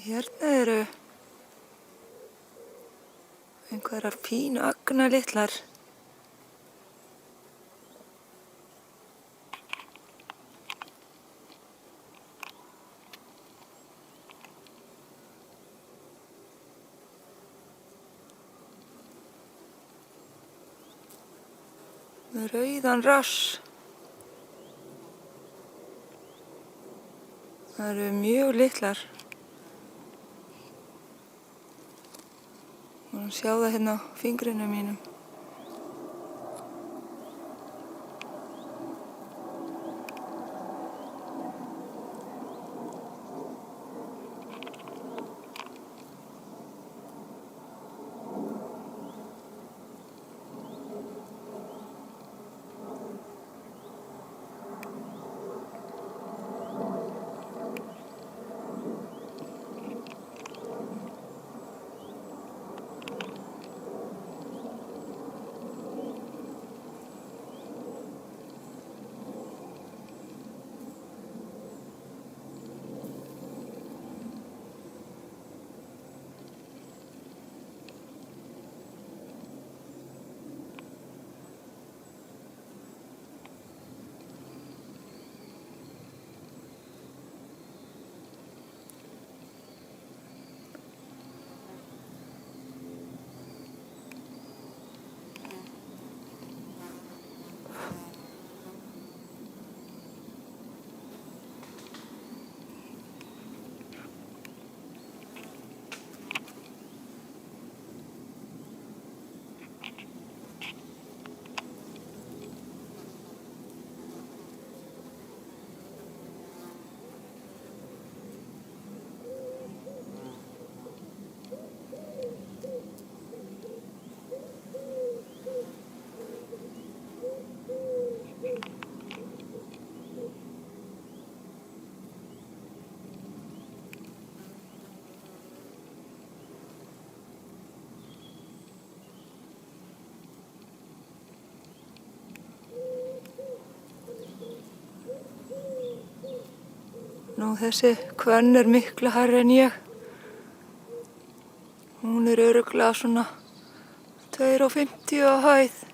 Hérna eru einhverjar pínu agnalitlar. Með rauðan rass. Það eru mjög litlar. Má sjá það hérna á fingrunum mínum. Nú þessi hvönn er miklu hærri en ég. Hún er örugglega svona 2,50 á hæð.